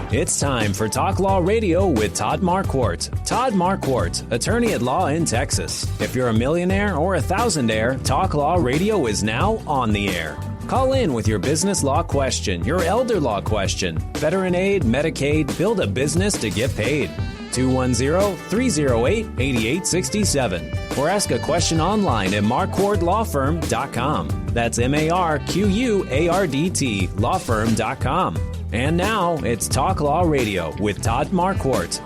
It's time for Talk Law Radio with Todd Marquardt. Todd Marquardt, attorney at law in Texas. If you're a millionaire or a thousandaire, Talk Law Radio is now on the air. Call in with your business law question, your elder law question, veteran aid, Medicaid, build a business to get paid. 210-308-8867. Or ask a question online at marquardtlawfirm.com. That's MARQUARDT lawfirm.com. And now it's Talk Law Radio with Todd Marquardt.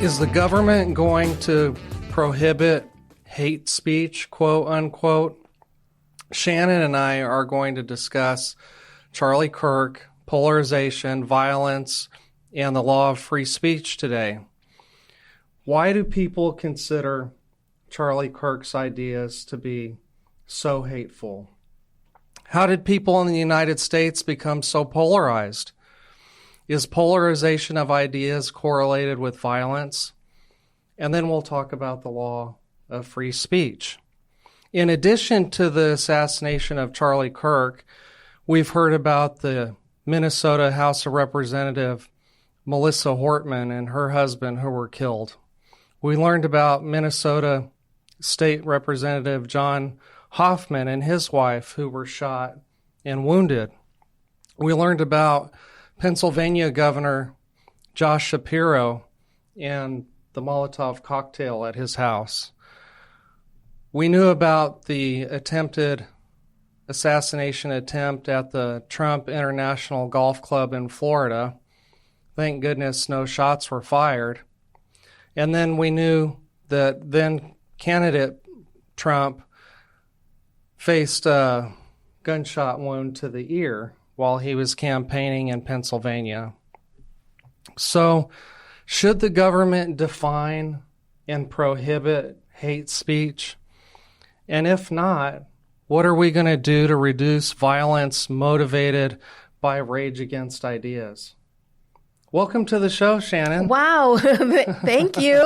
Is the government going to prohibit hate speech, quote unquote? Shannon and I are going to discuss Charlie Kirk, polarization, violence, and the law of free speech today. Why do people consider Charlie Kirk's ideas to be so hateful? How did people in the United States become so polarized? Is polarization of ideas correlated with violence? And then we'll talk about the law of free speech. In addition to the assassination of Charlie Kirk, we've heard about the Minnesota House of Representative Melissa Hortman and her husband who were killed. We learned about Minnesota State Representative John Hoffman and his wife who were shot and wounded. We learned about Pennsylvania Governor Josh Shapiro and the Molotov cocktail at his house. We knew about the attempted assassination attempt at the Trump International Golf Club in Florida. Thank goodness no shots were fired. And then we knew that then candidate Trump faced a gunshot wound to the ear while he was campaigning in Pennsylvania. So, should the government define and prohibit hate speech? And if not, what are we going to do to reduce violence motivated by rage against ideas? Welcome to the show, Shannon. Wow. Thank you.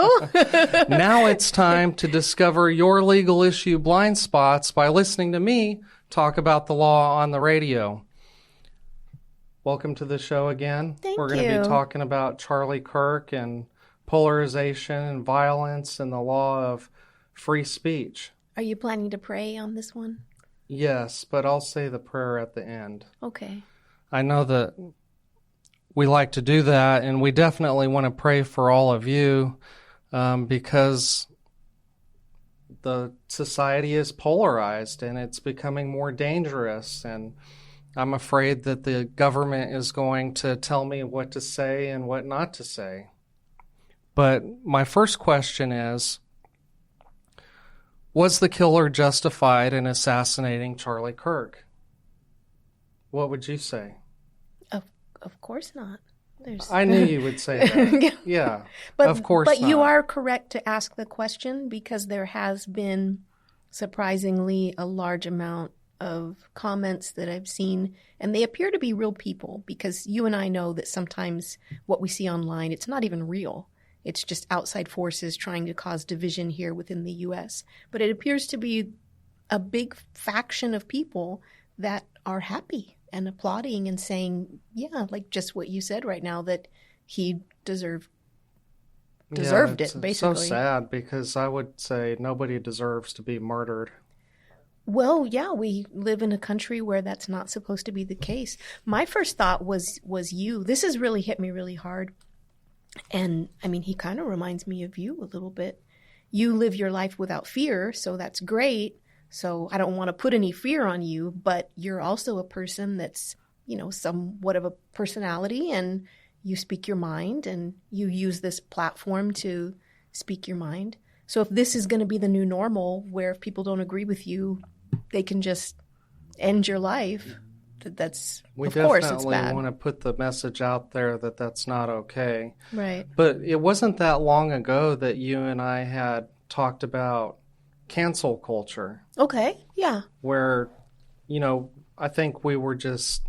Now it's time to discover your legal issue blind spots by listening to me talk about the law on the radio. Welcome to the show again. We're going to be talking about Charlie Kirk and polarization and violence and the law of free speech. Are you planning to pray on this one? Yes, but I'll say the prayer at the end. Okay. I know that we like to do that, and we definitely want to pray for all of you because the society is polarized and it's becoming more dangerous, and I'm afraid that the government is going to tell me what to say and what not to say. But my first question is, was the killer justified in assassinating Charlie Kirk? What would you say? Of course not. I knew you would say that. Yeah, of course not. But you are correct to ask the question because there has been surprisingly a large amount of comments that I've seen, and they appear to be real people because you and I know that sometimes what we see online, it's not even real. It's just outside forces trying to cause division here within the U.S. But it appears to be a big faction of people that are happy and applauding and saying, yeah, like just what you said right now, that he deserved it, basically. It's so sad because I would say nobody deserves to be murdered. Well, yeah, we live in a country where that's not supposed to be the case. My first thought was you. This has really hit me really hard. And, I mean, he kind of reminds me of you a little bit. You live your life without fear, so that's great. So I don't want to put any fear on you, but you're also a person that's, you know, somewhat of a personality, and you speak your mind and you use this platform to speak your mind. So if this is going to be the new normal, where if people don't agree with you, they can just end your life, of course it's bad. We definitely want to put the message out there that that's not okay. Right. But it wasn't that long ago that you and I had talked about cancel culture. Okay, yeah. Where, you know, I think we were just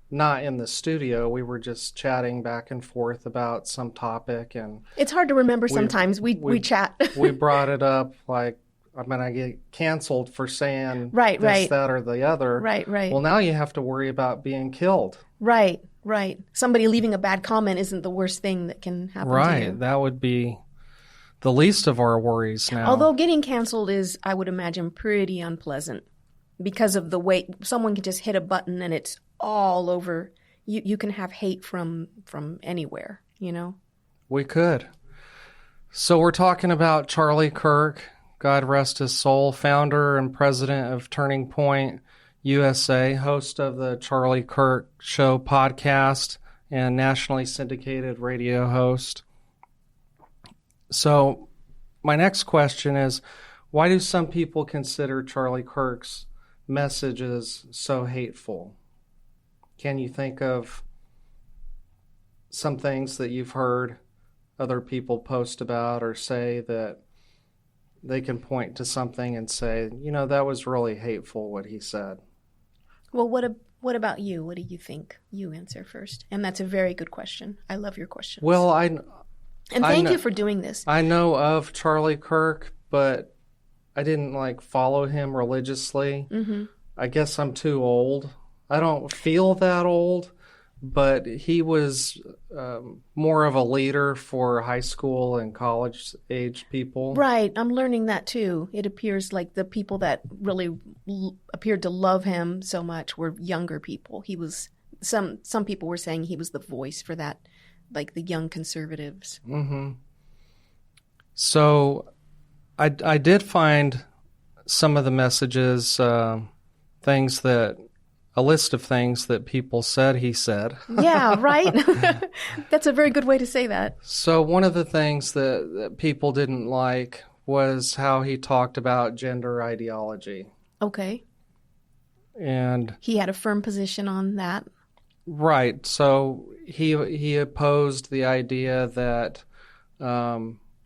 not in the studio. We were just chatting back and forth about some topic. And it's hard to remember sometimes. We chat. We brought it up like, I'm going to get canceled for saying right, that, or the other. Right. Well, now you have to worry about being killed. Right. Right. Somebody leaving a bad comment isn't the worst thing that can happen to you. Right. That would be the least of our worries now. Although getting canceled is, I would imagine, pretty unpleasant because of the way someone can just hit a button and it's all over. You can have hate from anywhere, you know? We could. So we're talking about Charlie Kirk, God rest his soul, founder and president of Turning Point USA, host of the Charlie Kirk Show podcast, and nationally syndicated radio host. So my next question is, why do some people consider Charlie Kirk's messages so hateful? Can you think of some things that you've heard other people post about or say that they can point to something and say, you know, that was really hateful what he said? Well, what about you? What do you think? You answer first. And that's a very good question. I love your questions. Well, and thank you for doing this. I know of Charlie Kirk, but I didn't follow him religiously. Mm-hmm. I guess I'm too old. I don't feel that old, but he was more of a leader for high school and college age people. Right. I'm learning that too. It appears like the people that really appeared to love him so much were younger people. He was some people were saying he was the voice for that, like the young conservatives. Mm-hmm. So I did find some of the messages, a list of things that people said he said. Yeah, right? That's a very good way to say that. So one of the things that people didn't like was how he talked about gender ideology. Okay. And he had a firm position on that. Right. So he opposed the idea that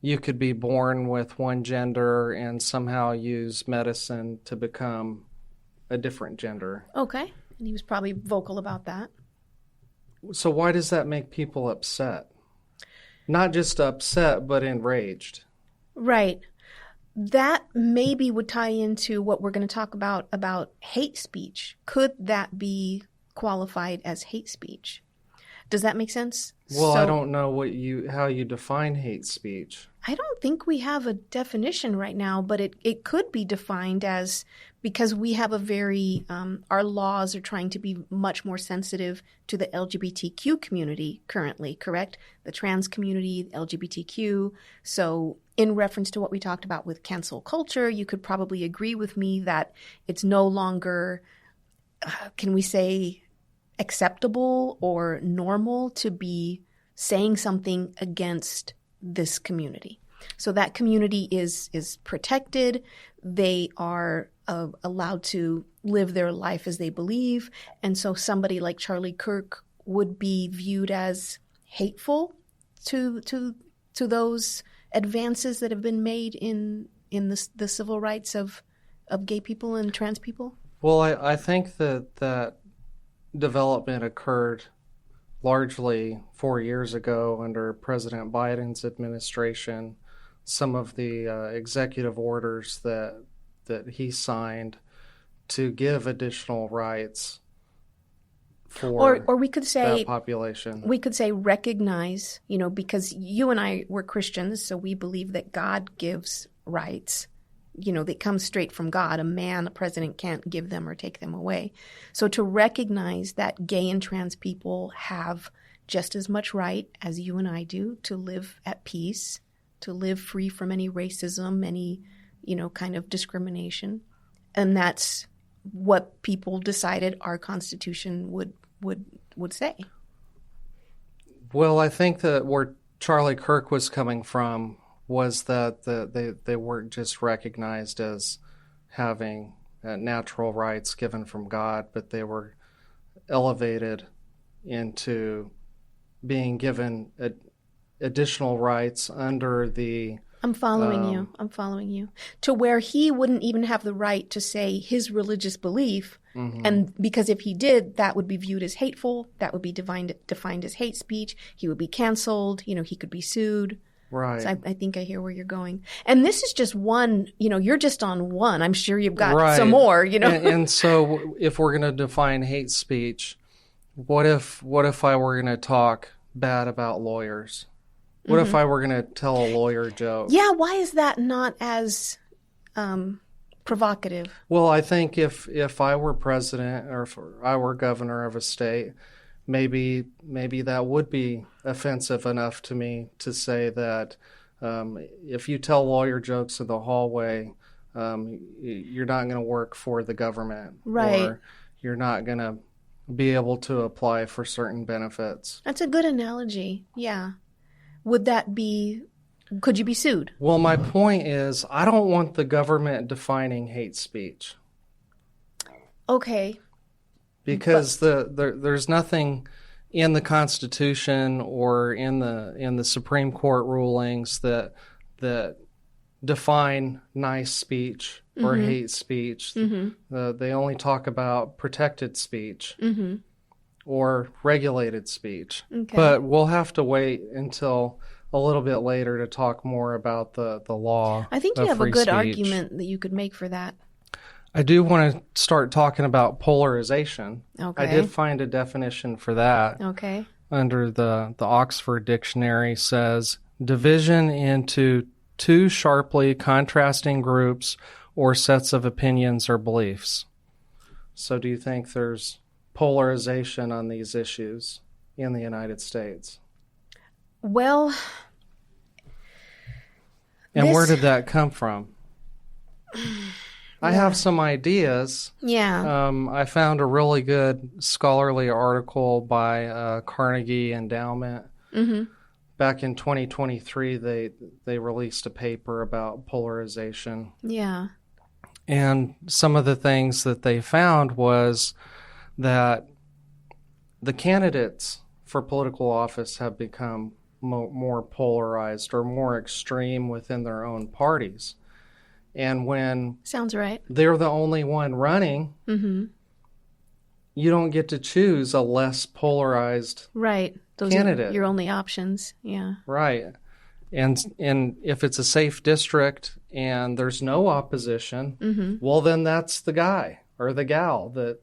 you could be born with one gender and somehow use medicine to become a different gender. Okay. And he was probably vocal about that. So why does that make people upset? Not just upset, but enraged. Right. That maybe would tie into what we're going to talk about hate speech. Could that be qualified as hate speech? Does that make sense? Well, I don't know how you define hate speech. I don't think we have a definition right now, but it could be defined as, because we have a very, our laws are trying to be much more sensitive to the LGBTQ community currently, correct? The trans community, LGBTQ. So in reference to what we talked about with cancel culture, you could probably agree with me that it's no longer, can we say, acceptable or normal to be saying something against this community. So that community is protected. They are allowed to live their life as they believe. And so somebody like Charlie Kirk would be viewed as hateful to those advances that have been made in the civil rights of gay people and trans people. Well, I think that development occurred largely 4 years ago under President Biden's administration. Some of the executive orders that he signed to give additional rights for or we could say that population. We could say recognize, because you and I were Christians, so we believe that God gives rights. They come straight from God. A president can't give them or take them away. So to recognize that gay and trans people have just as much right as you and I do to live at peace, to live free from any racism, any, kind of discrimination. And that's what people decided our Constitution would say. Well, I think that where Charlie Kirk was coming from was that they weren't just recognized as having natural rights given from God, but they were elevated into being given additional rights under the... I'm following you. To where he wouldn't even have the right to say his religious belief. Mm-hmm. And because if he did, that would be viewed as hateful. That would be defined as hate speech. He would be canceled. He could be sued. Right. So I think I hear where you're going. And this is just one, you're just on one. I'm sure you've got some more, And so if we're going to define hate speech, what if I were going to talk bad about lawyers? What if I were going to tell a lawyer joke? Yeah, why is that not as provocative? Well, I think if I were president or if I were governor of a state, maybe that would be offensive enough to me to say that if you tell lawyer jokes in the hallway, you're not going to work for the government. Right. Or you're not going to be able to apply for certain benefits. That's a good analogy. Yeah. Could you be sued? Well, my point is, I don't want the government defining hate speech. Okay. Because there's nothing in the Constitution or in the Supreme Court rulings that define nice speech or hate speech. They only talk about protected speech or regulated speech. Okay. But we'll have to wait until a little bit later to talk more about the law. I think you of have a free good speech. argument that you could make for that. I do want to start talking about polarization. Okay. I did find a definition for that. Okay. Under the Oxford Dictionary says, division into two sharply contrasting groups or sets of opinions or beliefs. So do you think there's polarization on these issues in the United States? Well, and where did that come from? I have some ideas. Yeah. I found a really good scholarly article by Carnegie Endowment. Back in 2023, they released a paper about polarization. Yeah. And some of the things that they found was that the candidates for political office have become more polarized or more extreme within their own parties. And when sounds right, they're the only one running, you don't get to choose a less polarized Those candidate. are your only options. Yeah. Right. And if it's a safe district and there's no opposition, well, then that's the guy or the gal that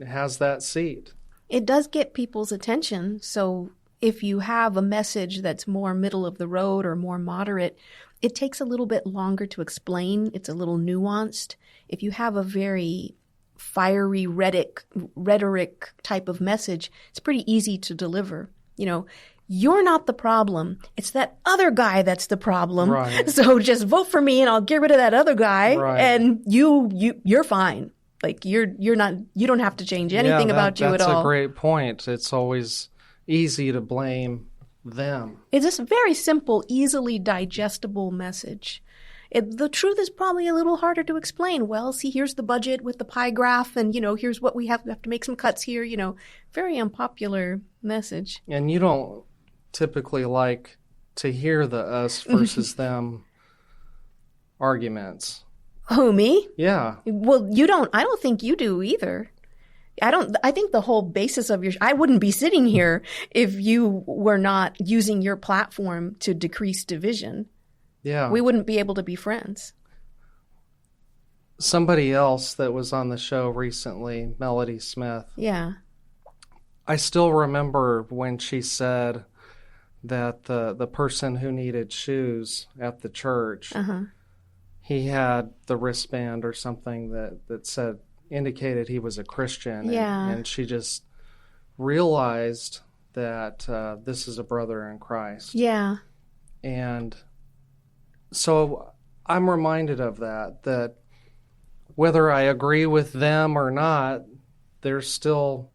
has that seat. It does get people's attention. So if you have a message that's more middle of the road or more moderate, it takes a little bit longer to explain. It's a little nuanced. If you have a very fiery rhetoric type of message, it's pretty easy to deliver. You know, you're not the problem. It's that other guy that's the problem. Right. So just vote for me and I'll get rid of that other guy. Right. And you're fine. Like you don't have to change anything about you at all. That's a great point. It's always easy to blame them. It's just a very simple, easily digestible message. The truth is probably a little harder to explain. Well, see, here's the budget with the pie graph, and, here's what we have. We have to make some cuts here, Very unpopular message. And you don't typically like to hear the us versus them arguments. Who, me? Yeah. Well, I don't think you do either. I think the whole basis of I wouldn't be sitting here if you were not using your platform to decrease division. Yeah. We wouldn't be able to be friends. Somebody else that was on the show recently, Melody Smith. Yeah. I still remember when she said that the person who needed shoes at the church, he had the wristband or something that indicated he was a Christian. Yeah. And she just realized that this is a brother in Christ. Yeah. And so I'm reminded of that whether I agree with them or not, they're still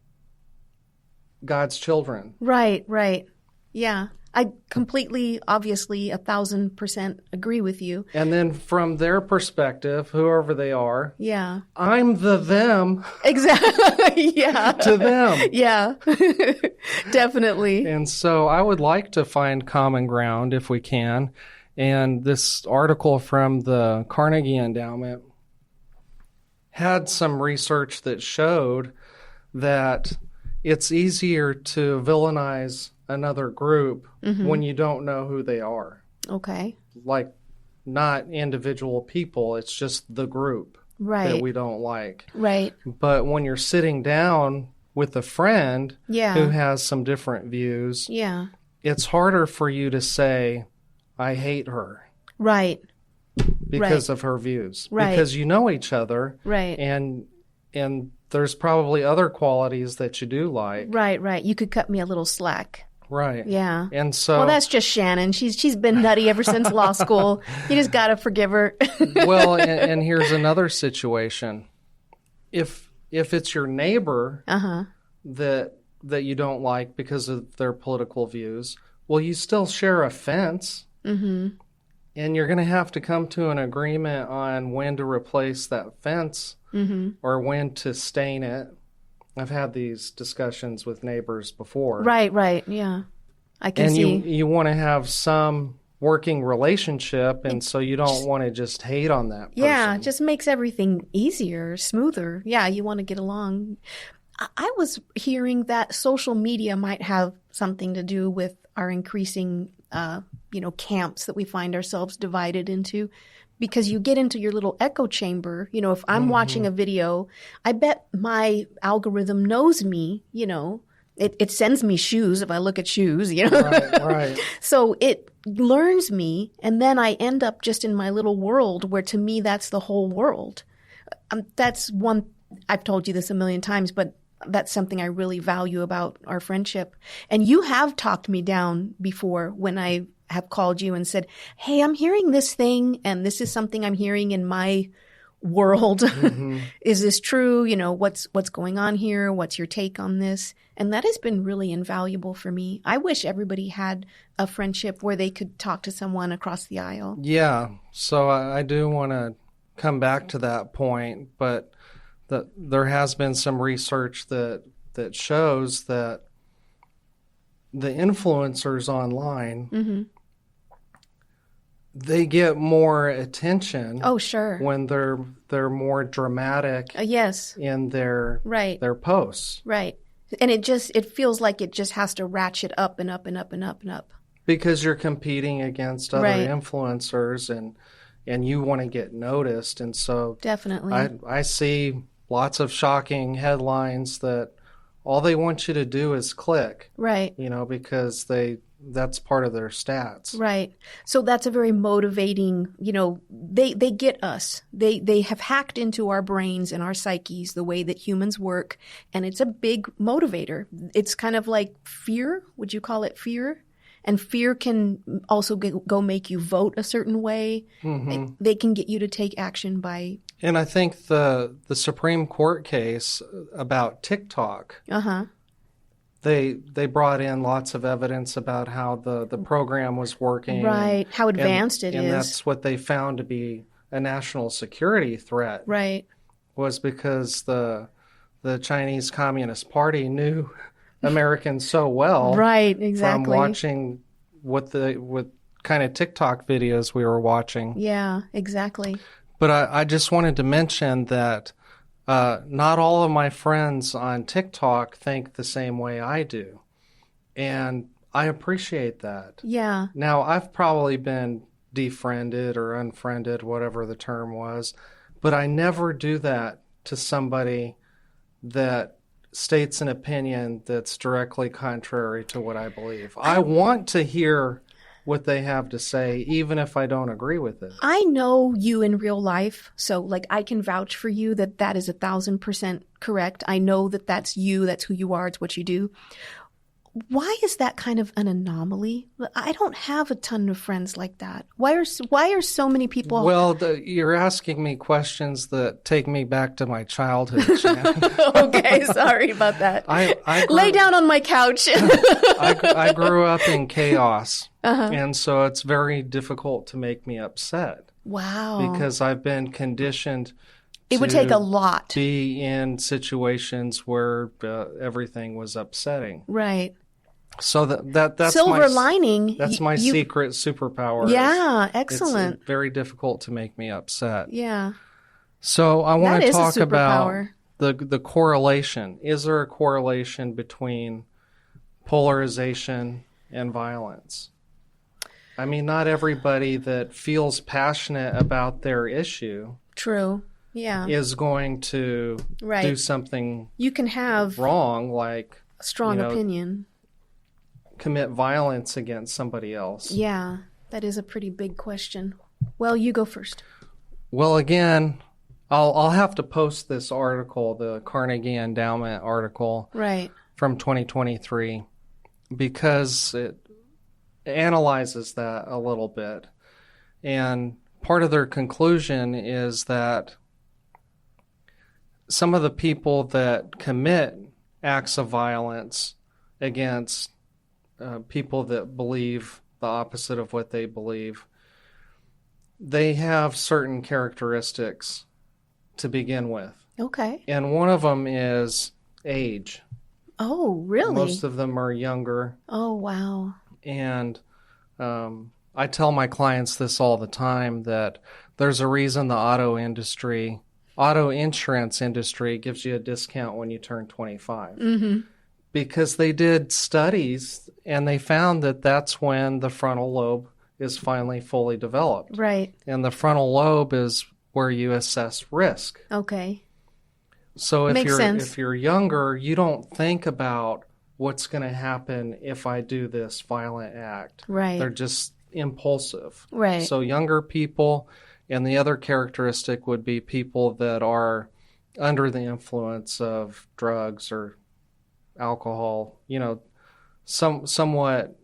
God's children. Right. Yeah. I completely, obviously, 1,000% agree with you. And then from their perspective, whoever they are, yeah, I'm the them. Exactly. Yeah. To them. Yeah. Definitely. And so I would like to find common ground if we can. And this article from the Carnegie Endowment had some research that showed that it's easier to villainize another group when you don't know who they are. Okay. Like, not individual people, it's just the group that we don't like. Right. But when you're sitting down with a friend Yeah. who has some different views, Yeah. it's harder for you to say, I hate her Right. because Right. of her views. Right. Because you know each other. Right. And there's probably other qualities that you do like. Right. Right. You could cut me a little slack. Right. Yeah. And so, Well, that's just Shannon. She's been nutty ever since law school. You just got to forgive her. well, and here's another situation. If it's your neighbor that you don't like because of their political views, well, you still share a fence. Mm-hmm. And you're going to have to come to an agreement on when to replace that fence or when to stain it. I've had these discussions with neighbors before. Right, right, yeah. I can see. And you want to have some working relationship, and so you don't want to just hate on that person. Yeah, it just makes everything easier, smoother. Yeah, you want to get along. I was hearing that social media might have something to do with our increasing, camps that we find ourselves divided into. Because you get into your little echo chamber. You know, if I'm watching a video, I bet my algorithm knows me, It sends me shoes if I look at shoes, Right. So it learns me, and then I end up just in my little world where to me that's the whole world. That's one, I've told you this a million times, but that's something I really value about our friendship. And you have talked me down before when I have called you and said, hey, I'm hearing this thing, and this is something I'm hearing in my world. Is this true? What's going on here? What's your take on this? And that has been really invaluable for me. I wish everybody had a friendship where they could talk to someone across the aisle. Yeah. So I do want to come back to that point, but there has been some research that shows that the influencers online, they get more attention. Oh, sure. When they're more dramatic. Yes. In their posts. Right. And it feels like it just has to ratchet up and up and up and up and up. Because you're competing against other influencers and you want to get noticed. And so definitely I see lots of shocking headlines that all they want you to do is click. Right. Because that's part of their stats. Right. So that's a very motivating, they get us. They have hacked into our brains and our psyches the way that humans work. And it's a big motivator. It's kind of like fear. Would you call it fear? And fear can also go make you vote a certain way. Mm-hmm. They can get you to take action by. And I think the Supreme Court case about TikTok. They brought in lots of evidence about how the program was working. Right, how advanced it is. And that's what they found to be a national security threat. Right. Was because the Chinese Communist Party knew Americans so well. Right, exactly. From watching what kind of TikTok videos we were watching. Yeah, exactly. But I just wanted to mention that not all of my friends on TikTok think the same way I do. And I appreciate that. Yeah. Now, I've probably been defriended or unfriended, whatever the term was, but I never do that to somebody that states an opinion that's directly contrary to what I believe. I want to hear what they have to say, even if I don't agree with it. I know you in real life, so I can vouch for you that is 1,000% correct. I know that that's you, that's who you are, it's what you do. Why is that kind of an anomaly? I don't have a ton of friends like that. Why are so many people? Well, you're asking me questions that take me back to my childhood, Shannon. Okay, sorry about that. Lay down on my couch. I grew up in chaos, and so it's very difficult to make me upset. Wow. Because I've been conditioned. It would take a lot. Be in situations where everything was upsetting. Right. So that's silver lining. That's my secret superpower. Yeah, excellent. It's very difficult to make me upset. Yeah. So I want to talk about the correlation. Is there a correlation between polarization and violence? I mean, not everybody that feels passionate about their issue. True. is going to do something you can have wrong, like a strong opinion, commit violence against somebody else. Yeah, that is a pretty big question. Well, you go first. Well, again, I'll have to post this article, the Carnegie Endowment article from 2023, because it analyzes that a little bit. And part of their conclusion is that some of the people that commit acts of violence against people that believe the opposite of what they believe, they have certain characteristics to begin with. Okay. And one of them is age. Oh, really? Most of them are younger. Oh, wow. And I tell my clients this all the time, that there's a reason the auto insurance industry gives you a discount when you turn 25. Mm-hmm. Because they did studies and they found that that's when the frontal lobe is finally fully developed. Right. And the frontal lobe is where you assess risk. Okay. So if you're younger, you don't think about what's going to happen if I do this violent act. Right. They're just impulsive. Right. So younger people, and the other characteristic would be people that are under the influence of drugs or alcohol, somewhat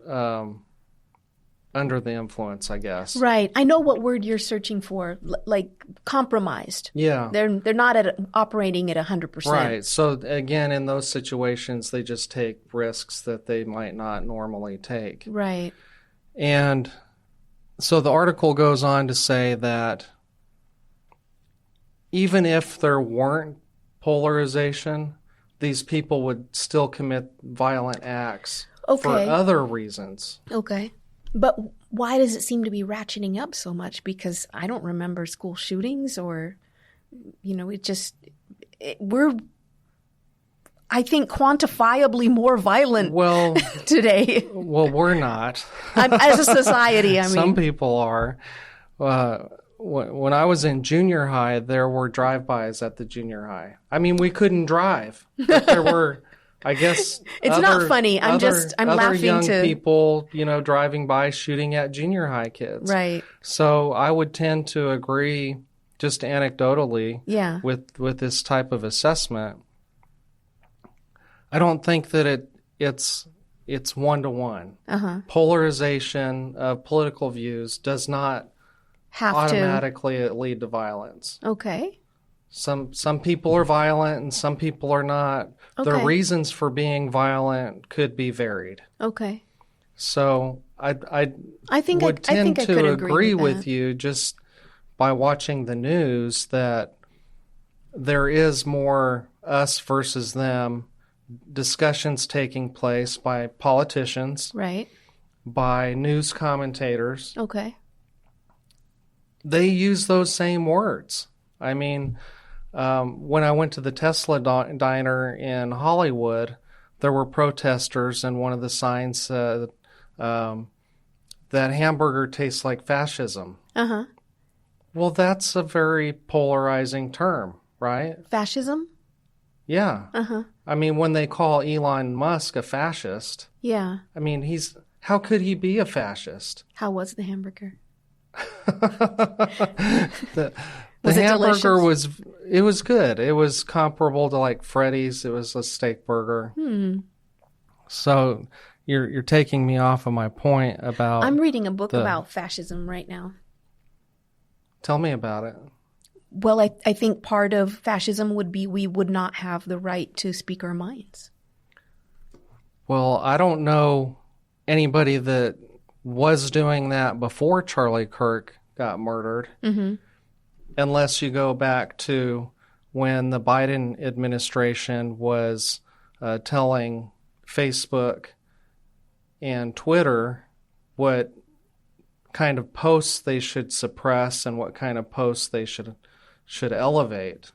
under the influence, I guess. Right. I know what word you're searching for, like compromised. Yeah. They're not operating at 100%. Right. So again, in those situations, they just take risks that they might not normally take. Right. And so the article goes on to say that even if there weren't polarization, these people would still commit violent acts for other reasens. Okay. But why does it seem to be ratcheting up so much? Because I don't remember school shootings or, we're, I think, quantifiably more violent today. Well, we're not. As a society, I mean. Some people are. When I was in junior high, there were drive-bys at the junior high. I mean, we couldn't drive, but there were, I guess, it's not funny. I'm laughing young to people, driving by shooting at junior high kids. Right. So I would tend to agree, just anecdotally, with this type of assessment. I don't think that it's one-to-one. Uh-huh. Polarization of political views does not automatically lead to violence. Okay. Some people are violent and some people are not. Okay. The reasons for being violent could be varied. Okay. So I think would tend I to could agree with with you just by watching the news that there is more us versus them discussions taking place by politicians, right, by news commentators. Okay. They use those same words. I mean, when I went to the Tesla diner in Hollywood, there were protesters, and one of the signs said that hamburger tastes like fascism. Uh-huh. Well, that's a very polarizing term, right? Fascism? Yeah. Uh-huh. I mean, when they call Elon Musk a fascist, yeah. I mean, how could he be a fascist? How was the hamburger? The hamburger was good. It was comparable to like Freddy's. It was a steak burger. So you're taking me off of my point about. I'm reading a book about fascism right now. Tell me about it. Well, I think part of fascism would be we would not have the right to speak our minds. Well, I don't know anybody that was doing that before Charlie Kirk got murdered, unless you go back to when the Biden administration was telling Facebook and Twitter what kind of posts they should suppress and what kind of posts they should elevate.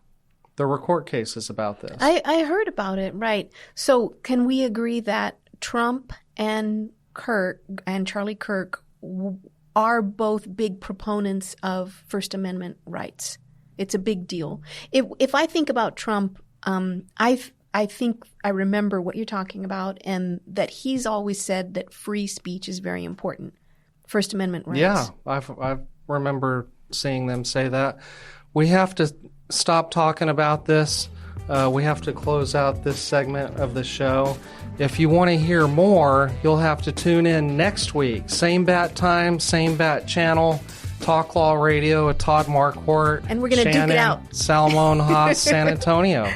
There were court cases about this. I heard about it, right. So can we agree that Trump and Kirk and Charlie Kirk are both big proponents of First Amendment rights It's a big deal. If I think about Trump, I think I remember what you're talking about, and that he's always said that free speech is very important. First Amendment rights. Yeah, I remember seeing them say that. We have to stop talking about this. We have to close out this segment of the show. If you want to hear more, you'll have to tune in next week. Same bat time, same bat channel. Talk Law Radio with Todd Marquardt. And we're going to duke it out. Salmon-Haas, San Antonio.